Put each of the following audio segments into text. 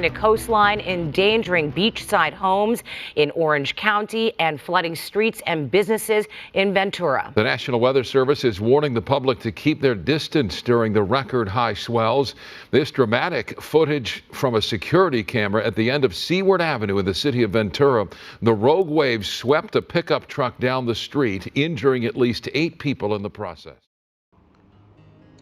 California coastline, endangering beachside homes in Orange County and flooding streets and businesses in Ventura. The National Weather Service is warning the public to keep their distance during the record high swells. This dramatic footage from a security camera at the end of Seaward Avenue in the city of Ventura. The rogue wave swept a pickup truck down the street, injuring at least 8 people in the process.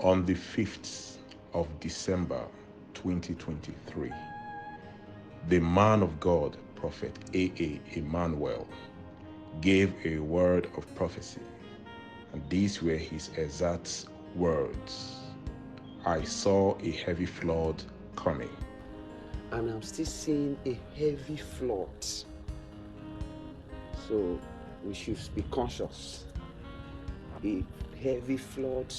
On the 5th of December 2023, the man of God, prophetaaemmanuel, gave a word of prophecy, and these were his exact words: I saw a heavy flood coming. And I'm still seeing a heavy flood. So we should be conscious. A heavy flood.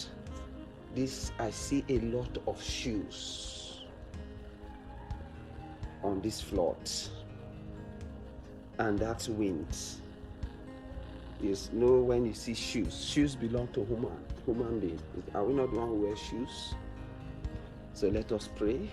This, I see a lot of shoes on this flood. And that's wind. You know, when you see shoes belong to human being. Are we not the one who wears shoes? So let us pray.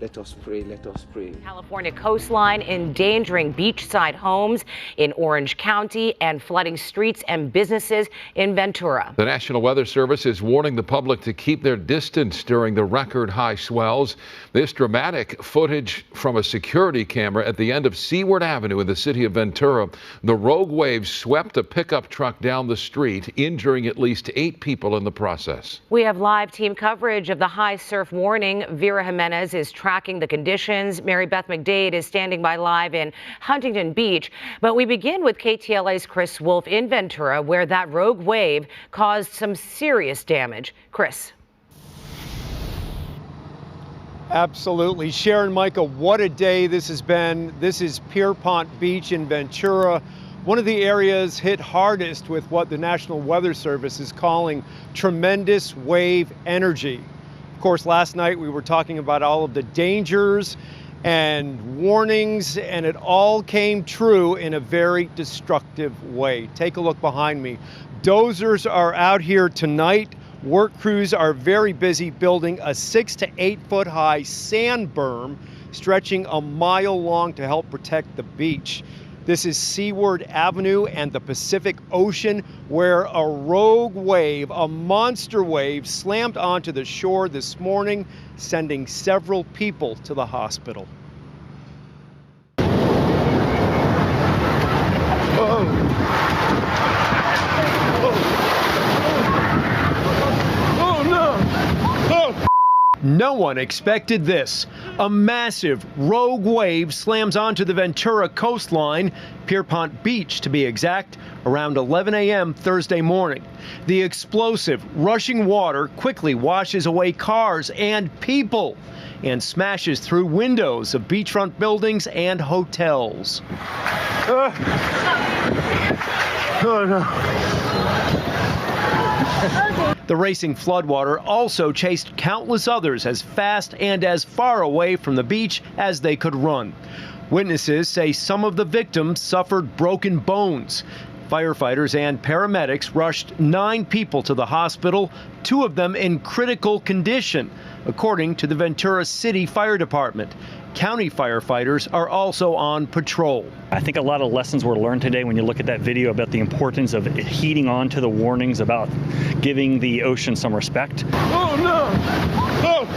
Let us pray, let us pray. California coastline, endangering beachside homes in Orange County and flooding streets and businesses in Ventura. The National Weather Service is warning the public to keep their distance during the record high swells. This dramatic footage from a security camera at the end of Seaward Avenue in the city of Ventura. The rogue wave swept a pickup truck down the street, injuring at least 8 people in the process. We have live team coverage of the high surf warning. Vera Jimenez is tracking the conditions. Mary Beth McDade is standing by live in Huntington Beach. But we begin with KTLA's Chris Wolf in Ventura, where that rogue wave caused some serious damage. Chris. Absolutely. Sharon, Micah, what a day this has been. This is Pierpont Beach in Ventura, one of the areas hit hardest with what the National Weather Service is calling tremendous wave energy. Of course, last night we were talking about all of the dangers and warnings, and it all came true in a very destructive way. Take a look behind me. Dozers are out here tonight. Work crews are very busy building a 6 to 8 foot high sand berm stretching a mile long to help protect the beach. This is Seaward Avenue and the Pacific Ocean, where a rogue wave, a monster wave, slammed onto the shore this morning, sending several people to the hospital. No one expected this. A massive rogue wave slams onto the Ventura coastline, Pierpont Beach to be exact, around 11 a.m. Thursday morning. The explosive, rushing water quickly washes away cars and people and smashes through windows of beachfront buildings and hotels. Oh no. The racing floodwater also chased countless others as fast and as far away from the beach as they could run. Witnesses say some of the victims suffered broken bones. Firefighters and paramedics rushed 9 people to the hospital, 2 of them in critical condition, according to the Ventura City Fire Department. County firefighters are also on patrol. I think a lot of lessons were learned today when you look at that video about the importance of heeding on to the warnings about giving the ocean some respect. Oh no! Oh.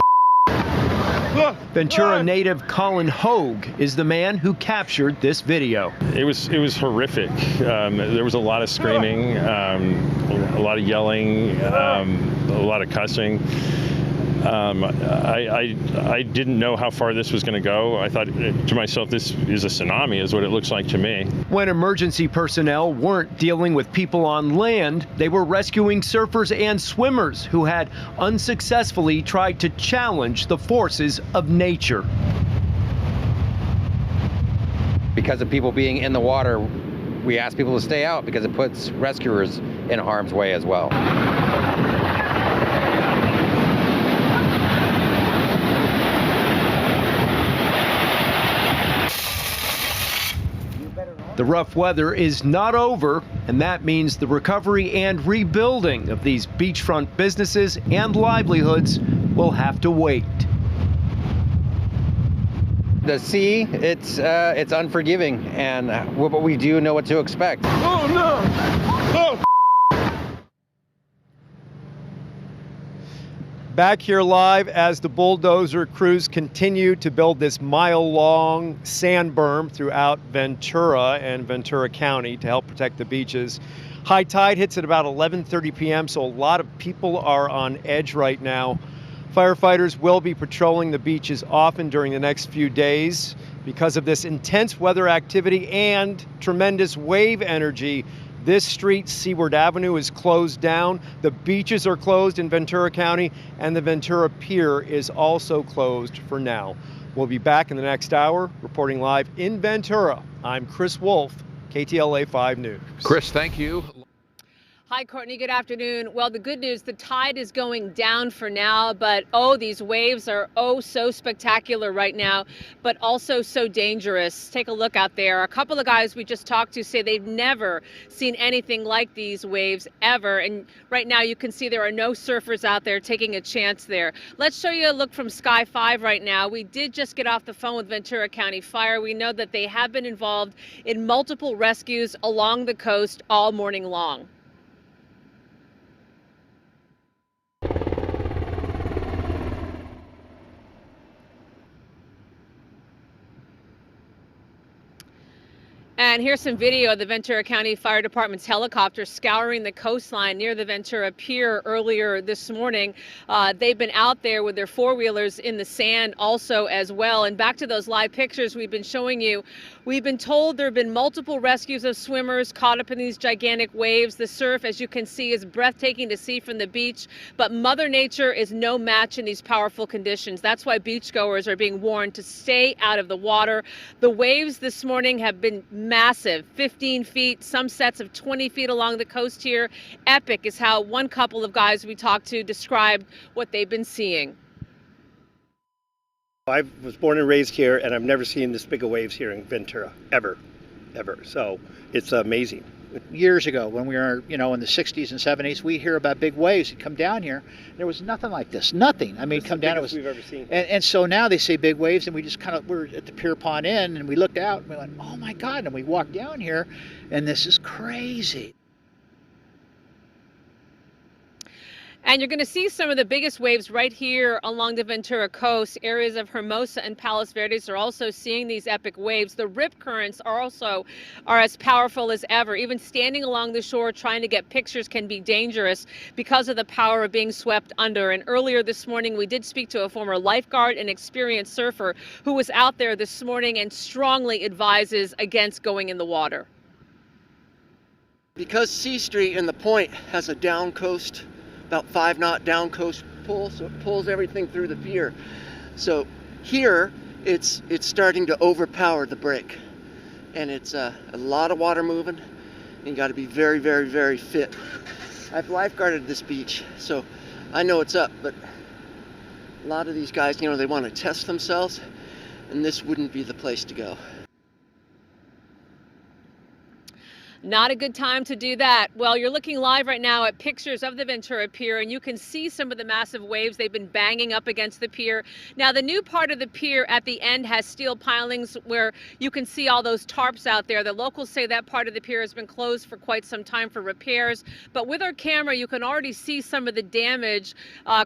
Ventura native Colin Hogue is the man who captured this video. It was horrific. There was a lot of screaming, a lot of yelling, a lot of cussing. I didn't know how far this was going to go. I thought to myself, this is a tsunami, is what it looks like to me. When emergency personnel weren't dealing with people on land, they were rescuing surfers and swimmers who had unsuccessfully tried to challenge the forces of nature. Because of people being in the water, we ask people to stay out because it puts rescuers in harm's way as well. The rough weather is not over, and that means the recovery and rebuilding of these beachfront businesses and livelihoods will have to wait. The sea, it's unforgiving, and but we do know what to expect. Oh no! Oh! Back here live as the bulldozer crews continue to build this mile-long sand berm throughout Ventura and Ventura County to help protect the beaches. High tide hits at about 11:30 p.m., so a lot of people are on edge right now. Firefighters will be patrolling the beaches often during the next few days because of this intense weather activity and tremendous wave energy. This street, Seaward Avenue, is closed down. The beaches are closed in Ventura County, and the Ventura Pier is also closed for now. We'll be back in the next hour, reporting live in Ventura. I'm Chris Wolf, KTLA 5 News. Chris, thank you. Hi, Courtney. Good afternoon. Well, the good news, the tide is going down for now, but oh, these waves are oh so spectacular right now, but also so dangerous. Take a look out there. A couple of guys we just talked to say they've never seen anything like these waves ever. And right now you can see there are no surfers out there taking a chance there. Let's show you a look from Sky 5 right now. We did just get off the phone with Ventura County Fire. We know that they have been involved in multiple rescues along the coast all morning long. And here's some video of the Ventura County Fire Department's helicopter scouring the coastline near the Ventura Pier earlier this morning. They've been out there with their four-wheelers in the sand also as well. And back to those live pictures we've been showing you. We've been told there have been multiple rescues of swimmers caught up in these gigantic waves. The surf, as you can see, is breathtaking to see from the beach. But Mother Nature is no match in these powerful conditions. That's why beachgoers are being warned to stay out of the water. The waves this morning have been massive, 15 feet, some sets of 20 feet along the coast here. Epic is how one couple of guys we talked to described what they've been seeing. I was born and raised here, and I've never seen this big of waves here in Ventura, ever. So it's amazing. Years ago, when we were, in the 60s and 70s, we hear about big waves that come down here. There was nothing like this, nothing. I mean, come down, it was. We've ever seen. And so now they say big waves, and we just we're at the Pierpont Inn, and we looked out, and we went, oh my God, and we walked down here, and this is crazy. And you're going to see some of the biggest waves right here along the Ventura coast. Areas of Hermosa and Palos Verdes are also seeing these epic waves. The rip currents are as powerful as ever. Even standing along the shore trying to get pictures can be dangerous because of the power of being swept under. And earlier this morning, we did speak to a former lifeguard and experienced surfer who was out there this morning and strongly advises against going in the water. Because C Street and the Point has a down coast, about 5-knot down coast pull, so it pulls everything through the pier. So here it's starting to overpower the break, and it's a lot of water moving. And you got to be very, very, very fit. I've lifeguarded this beach, so I know it's up. But a lot of these guys, they want to test themselves, and this wouldn't be the place to go. Not a good time to do that. Well, you're looking live right now at pictures of the Ventura Pier, and you can see some of the massive waves they've been banging up against the pier. Now, the new part of the pier at the end has steel pilings where you can see all those tarps out there. The locals say that part of the pier has been closed for quite some time for repairs. But with our camera, you can already see some of the damage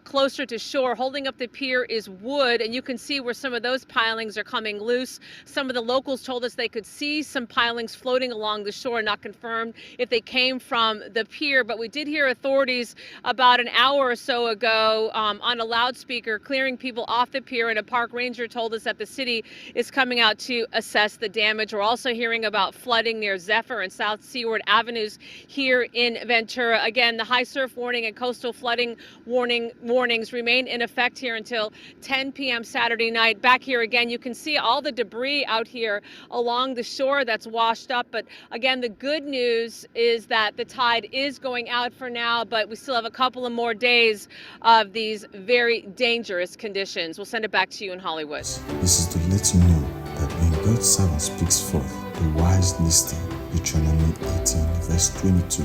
closer to shore. Holding up the pier is wood, and you can see where some of those pilings are coming loose. Some of the locals told us they could see some pilings floating along the shore, not confirmed if they came from the pier, but we did hear authorities about an hour or so ago on a loudspeaker clearing people off the pier, and a park ranger told us that the city is coming out to assess the damage. We're also hearing about flooding near Zephyr and South Seaward Avenues here in Ventura. Again, the high surf warning and coastal flooding warnings remain in effect here until 10 p.m. Saturday night. Back here again, you can see all the debris out here along the shore that's washed up, but again, the good news is that the tide is going out for now, but we still have a couple of more days of these very dangerous conditions. We'll send it back to you in Hollywood. This is to let you know that when God's servant speaks forth, the wise listen. Deuteronomy 18, verse 22.